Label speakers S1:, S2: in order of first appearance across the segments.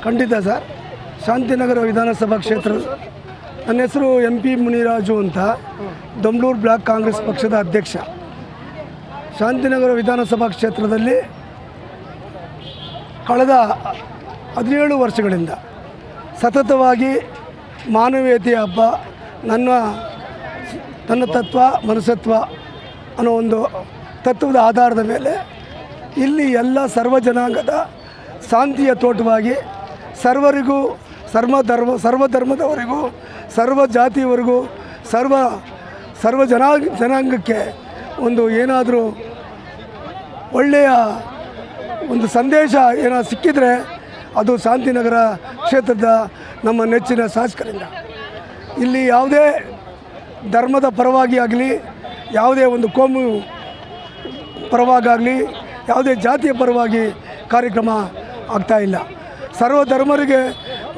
S1: ಖಂಡಿತ ಸರ್. ಶಾಂತಿನಗರ ವಿಧಾನಸಭಾ ಕ್ಷೇತ್ರ, ನನ್ನ ಹೆಸರು MP ಮುನಿರಾಜು ಅಂತ, ದೊಮ್ಲೂರು ಬ್ಲಾಕ್ ಕಾಂಗ್ರೆಸ್ ಪಕ್ಷದ ಅಧ್ಯಕ್ಷ. ಶಾಂತಿನಗರ ವಿಧಾನಸಭಾ ಕ್ಷೇತ್ರದಲ್ಲಿ ಕಳೆದ 17 ವರ್ಷಗಳಿಂದ ಸತತವಾಗಿ ಮಾನವೀಯತೆಯ ಹಬ್ಬ, ನನ್ನ ತತ್ವ ಮನಸತ್ವ ಅನ್ನೋ ಒಂದು ತತ್ವದ ಆಧಾರದ ಮೇಲೆ ಇಲ್ಲಿ ಎಲ್ಲ ಸರ್ವ ಜನಾಂಗದ ಶಾಂತಿಯ ತೋಟವಾಗಿ ಸರ್ವರಿಗೂ, ಸರ್ವಧರ್ಮದವರಿಗೂ, ಸರ್ವ ಜಾತಿಯವರಿಗೂ, ಸರ್ವ ಜನಾಂಗಕ್ಕೆ ಒಂದು ಏನಾದರೂ ಒಳ್ಳೆಯ ಒಂದು ಸಂದೇಶ ಏನಾದ್ರು ಸಿಕ್ಕಿದರೆ ಅದು ಶಾಂತಿನಗರ ಕ್ಷೇತ್ರದ ನಮ್ಮ ನೆಚ್ಚಿನ ಶಾಸಕರಿಂದ. ಇಲ್ಲಿ ಯಾವುದೇ ಧರ್ಮದ ಪರವಾಗಿ ಆಗಲಿ, ಯಾವುದೇ ಒಂದು ಕೋಮು ಪರವಾಗಲಿ, ಯಾವುದೇ ಜಾತಿಯ ಪರವಾಗಿ ಕಾರ್ಯಕ್ರಮ ಆಗ್ತಾಯಿಲ್ಲ. ಸರ್ವಧರ್ಮರಿಗೆ,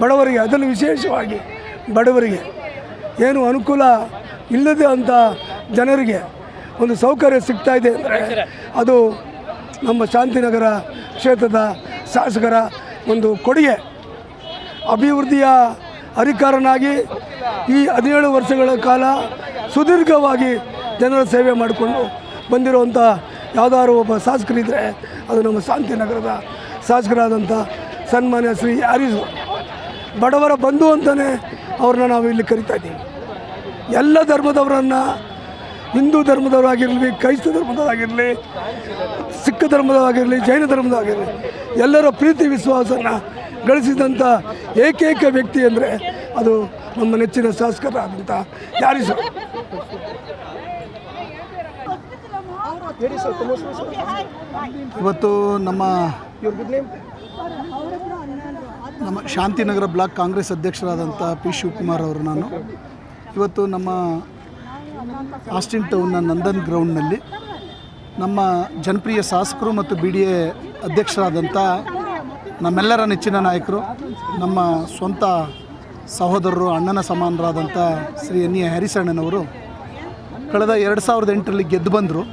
S1: ಬಡವರಿಗೆ, ಅದನ್ನು ವಿಶೇಷವಾಗಿ ಬಡವರಿಗೆ ಏನು ಅನುಕೂಲ ಇಲ್ಲದೆ ಅಂಥ ಜನರಿಗೆ ಒಂದು ಸೌಕರ್ಯ ಸಿಗ್ತಾಯಿದೆ ಅಂದರೆ ಅದು ನಮ್ಮ ಶಾಂತಿನಗರ ಕ್ಷೇತ್ರದ ಶಾಸಕರ ಒಂದು ಕೊಡುಗೆ. ಅಭಿವೃದ್ಧಿಯ ಅಧಿಕಾರನಾಗಿ ಈ 17 ವರ್ಷಗಳ ಕಾಲ ಸುದೀರ್ಘವಾಗಿ ಜನರ ಸೇವೆ ಮಾಡಿಕೊಂಡು ಬಂದಿರುವಂಥ ಯಾವುದಾದ್ರು ಒಬ್ಬ ಶಾಸಕರಿದ್ದರೆ ಅದು ನಮ್ಮ ಶಾಂತಿನಗರದ ಶಾಸಕರಾದಂಥ ಸನ್ಮಾನ್ಯ ಶ್ರೀ ಹರೀಶ್. ಬಡವರ ಬಂಧು ಅಂತಲೇ ಅವ್ರನ್ನ ನಾವು ಇಲ್ಲಿ ಕರಿತಾ ಇದ್ದೀವಿ. ಎಲ್ಲ ಧರ್ಮದವರನ್ನು, ಹಿಂದೂ ಧರ್ಮದವರಾಗಿರಲಿ, ಕ್ರೈಸ್ತ ಧರ್ಮದವರಾಗಿರಲಿ, ಸಿಖ್ ಧರ್ಮದವರಾಗಿರಲಿ, ಜೈನ ಧರ್ಮದವರಾಗಿರಲಿ, ಎಲ್ಲರ ಪ್ರೀತಿ ವಿಶ್ವಾಸನ ಗಳಿಸಿದಂಥ ಏಕೈಕ ವ್ಯಕ್ತಿ ಅಂದರೆ ಅದು ನಮ್ಮ ನೆಚ್ಚಿನ ಶಾಸಕರಾದಂಥ ಹರೀಶ್.
S2: ಇವತ್ತು ನಮ್ಮ ಶಾಂತಿನಗರ ಬ್ಲಾಕ್ ಕಾಂಗ್ರೆಸ್ ಅಧ್ಯಕ್ಷರಾದಂಥ P. ಶಿವಕುಮಾರ್ ಅವರು ನಾನು ಇವತ್ತು ನಮ್ಮ ಆಸ್ಟಿನ್ ಟೌನ್ನ ನಂದನ್ ಗ್ರೌಂಡ್ನಲ್ಲಿ ನಮ್ಮ ಜನಪ್ರಿಯ ಶಾಸಕರು ಮತ್ತು BDA ಅಧ್ಯಕ್ಷರಾದಂಥ ನಮ್ಮೆಲ್ಲರ ನೆಚ್ಚಿನ ನಾಯಕರು, ನಮ್ಮ ಸ್ವಂತ ಸಹೋದರರು, ಅಣ್ಣನ ಸಮಾನರಾದಂಥ ಶ್ರೀ NA ಹರಿಸಣ್ಣನವರು ಕಳೆದ 2008ರಲ್ಲಿ ಗೆದ್ದು ಬಂದರು.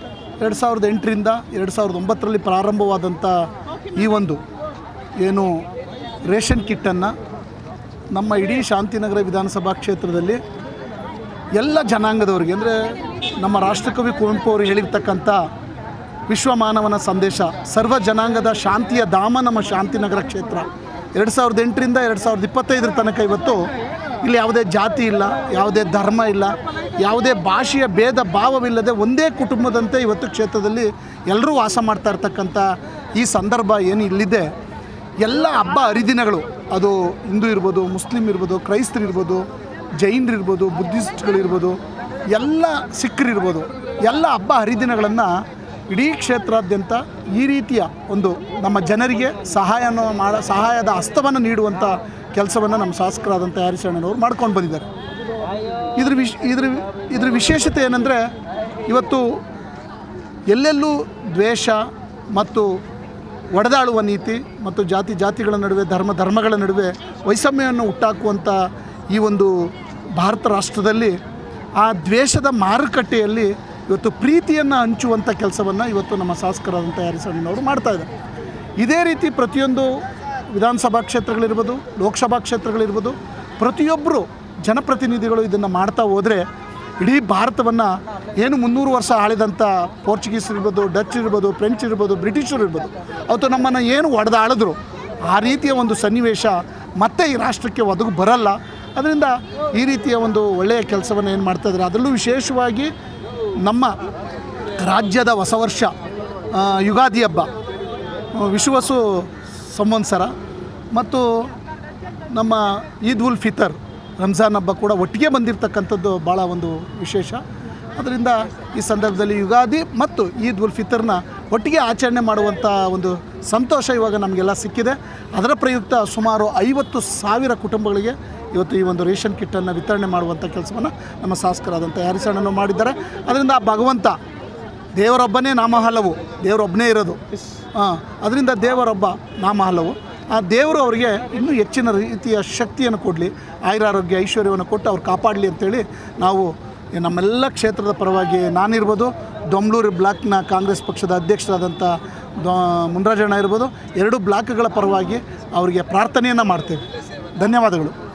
S2: 2008ರಿಂದ 2009ರಲ್ಲಿ ಪ್ರಾರಂಭವಾದಂಥ ಈ ಒಂದು ಏನು ರೇಷನ್ ಕಿಟ್ಟನ್ನು ನಮ್ಮ ಇಡೀ ಶಾಂತಿನಗರ ವಿಧಾನಸಭಾ ಕ್ಷೇತ್ರದಲ್ಲಿ ಎಲ್ಲ ಜನಾಂಗದವರಿಗೆ, ಅಂದರೆ ನಮ್ಮ ರಾಷ್ಟ್ರಕವಿ ಕುವೆಂಪು ಅವರು ಹೇಳಿರ್ತಕ್ಕಂಥ ವಿಶ್ವಮಾನವನ ಸಂದೇಶ, ಸರ್ವ ಜನಾಂಗದ ಶಾಂತಿಯ ಧಾಮ ನಮ್ಮ ಶಾಂತಿನಗರ ಕ್ಷೇತ್ರ. 2008ರಿಂದ 2025 ತನಕ ಇವತ್ತು ಇಲ್ಲಿ ಯಾವುದೇ ಜಾತಿ ಇಲ್ಲ, ಯಾವುದೇ ಧರ್ಮ ಇಲ್ಲ, ಯಾವುದೇ ಭಾಷೆಯ ಭೇದ ಭಾವವಿಲ್ಲದೆ ಒಂದೇ ಕುಟುಂಬದಂತೆ ಇವತ್ತು ಕ್ಷೇತ್ರದಲ್ಲಿ ಎಲ್ಲರೂ ವಾಸ ಮಾಡ್ತಾ ಇರ್ತಕ್ಕಂಥ ಈ ಸಂದರ್ಭ ಏನು ಇಲ್ಲಿದೆ, ಎಲ್ಲ ಹಬ್ಬ ಹರಿದಿನಗಳು, ಅದು ಹಿಂದೂ ಇರ್ಬೋದು, ಮುಸ್ಲಿಮ್ ಇರ್ಬೋದು, ಕ್ರೈಸ್ತರಿರ್ಬೋದು, ಜೈನರಿರ್ಬೋದು, ಬುದ್ಧಿಸ್ಟ್ಗಳಿರ್ಬೋದು, ಎಲ್ಲ ಸಿಖ್ರಿರ್ಬೋದು, ಎಲ್ಲ ಹಬ್ಬ ಹರಿದಿನಗಳನ್ನು ಇಡೀ ಕ್ಷೇತ್ರಾದ್ಯಂತ ಈ ರೀತಿಯ ಒಂದು ನಮ್ಮ ಜನರಿಗೆ ಸಹಾಯದ ಹಸ್ತವನ್ನು ನೀಡುವಂಥ ಕೆಲಸವನ್ನು ನಮ್ಮ ಶಾಸಕರಾದಂಥ ಹರೀಶಣ್ಣನವರು ಮಾಡ್ಕೊಂಡು ಬಂದಿದ್ದಾರೆ. ಇದ್ರ ವಿಶೇಷತೆ ಏನಂದರೆ ಇವತ್ತು ಎಲ್ಲೆಲ್ಲೂ ದ್ವೇಷ ಮತ್ತು ಒಡೆದಾಳುವ ನೀತಿ ಮತ್ತು ಜಾತಿಗಳ ನಡುವೆ, ಧರ್ಮಗಳ ನಡುವೆ ವೈಷಮ್ಯವನ್ನು ಹುಟ್ಟಾಕುವಂಥ ಈ ಒಂದು ಭಾರತ ರಾಷ್ಟ್ರದಲ್ಲಿ ಆ ದ್ವೇಷದ ಮಾರುಕಟ್ಟೆಯಲ್ಲಿ ಇವತ್ತು ಪ್ರೀತಿಯನ್ನು ಹಂಚುವಂಥ ಕೆಲಸವನ್ನು ಇವತ್ತು ನಮ್ಮ ಶಾಸಕರಾದಂಥ ಹರೀಶಣ್ಣನವರು ಮಾಡ್ತಾಯಿದ್ದಾರೆ. ಇದೇ ರೀತಿ ಪ್ರತಿಯೊಂದು ವಿಧಾನಸಭಾ ಕ್ಷೇತ್ರಗಳಿರ್ಬೋದು, ಲೋಕಸಭಾ ಕ್ಷೇತ್ರಗಳಿರ್ಬೋದು, ಪ್ರತಿಯೊಬ್ಬರು ಜನಪ್ರತಿನಿಧಿಗಳು ಇದನ್ನು ಮಾಡ್ತಾ ಹೋದರೆ ಇಡೀ ಭಾರತವನ್ನು ಏನು 300 ವರ್ಷ ಆಳಿದಂಥ ಪೋರ್ಚುಗೀಸ್ ಇರ್ಬೋದು, ಡಚ್ ಇರ್ಬೋದು, ಫ್ರೆಂಚ್ ಇರ್ಬೋದು, ಬ್ರಿಟಿಷರು ಇರ್ಬೋದು, ಅವತ್ತು ನಮ್ಮನ್ನು ಏನು ಆಳಿದ್ರು ಆ ರೀತಿಯ ಒಂದು ಸನ್ನಿವೇಶ ಮತ್ತೆ ಈ ರಾಷ್ಟ್ರಕ್ಕೆ ಒದಗಿ ಬರಲ್ಲ. ಅದರಿಂದ ಈ ರೀತಿಯ ಒಂದು ಒಳ್ಳೆಯ ಕೆಲಸವನ್ನು ಏನು ಮಾಡ್ತಾಯಿದ್ದಾರೆ, ಅದರಲ್ಲೂ ವಿಶೇಷವಾಗಿ ನಮ್ಮ ರಾಜ್ಯದ ಹೊಸ ವರ್ಷ ಯುಗಾದಿ ಹಬ್ಬ, ವಿಶ್ವಸು ಸಂವತ್ಸರ ಮತ್ತು ನಮ್ಮ ಈದ್ ಉಲ್ ಫಿತರ್ ರಂಜಾನ್ ಹಬ್ಬ ಕೂಡ ಒಟ್ಟಿಗೆ ಬಂದಿರತಕ್ಕಂಥದ್ದು ಭಾಳ ಒಂದು ವಿಶೇಷ. ಅದರಿಂದ ಈ ಸಂದರ್ಭದಲ್ಲಿ ಯುಗಾದಿ ಮತ್ತು ಈದ್ ಉಲ್ ಫಿತರ್ನ ಒಟ್ಟಿಗೆ ಆಚರಣೆ ಮಾಡುವಂಥ ಒಂದು ಸಂತೋಷ ಇವಾಗ ನಮಗೆಲ್ಲ ಸಿಕ್ಕಿದೆ. ಅದರ ಪ್ರಯುಕ್ತ ಸುಮಾರು 50,000 ಕುಟುಂಬಗಳಿಗೆ ಇವತ್ತು ಈ ಒಂದು ರೇಷನ್ ಕಿಟ್ಟನ್ನು ವಿತರಣೆ ಮಾಡುವಂಥ ಕೆಲಸವನ್ನು ನಮ್ಮ ಶಾಸಕರಾದಂಥ ಹರೀಶಣ್ಣನವರು ಮಾಡಿದ್ದಾರೆ. ಅದರಿಂದ ಭಗವಂತ ದೇವರೊಬ್ಬನೇ ನಾಮ ಹಲವು, ದೇವರೊಬ್ಬನೇ ಇರೋದು. ಅದರಿಂದ ದೇವರೊಬ್ಬ ನಾಮ ಹಲವು. ಆ ದೇವರು ಅವರಿಗೆ ಇನ್ನೂ ಹೆಚ್ಚಿನ ರೀತಿಯ ಶಕ್ತಿಯನ್ನು ಕೊಡಲಿ, ಆಯುರಾರೋಗ್ಯ ಐಶ್ವರ್ಯವನ್ನು ಕೊಟ್ಟು ಅವ್ರು ಕಾಪಾಡಲಿ ಅಂತೇಳಿ ನಾವು ನಮ್ಮೆಲ್ಲ ಕ್ಷೇತ್ರದ ಪರವಾಗಿ ನಾನಿರ್ಬೋದು, ದೊಮ್ಲೂರು ಬ್ಲಾಕ್ನ ಕಾಂಗ್ರೆಸ್ ಪಕ್ಷದ ಅಧ್ಯಕ್ಷರಾದಂಥ ಮುನ್ರಾಜಣ್ಣ ಇರ್ಬೋದು, ಎರಡು ಬ್ಲಾಕ್ಗಳ ಪರವಾಗಿ ಅವರಿಗೆ ಪ್ರಾರ್ಥನೆಯನ್ನು ಮಾಡ್ತೇವೆ. ಧನ್ಯವಾದಗಳು.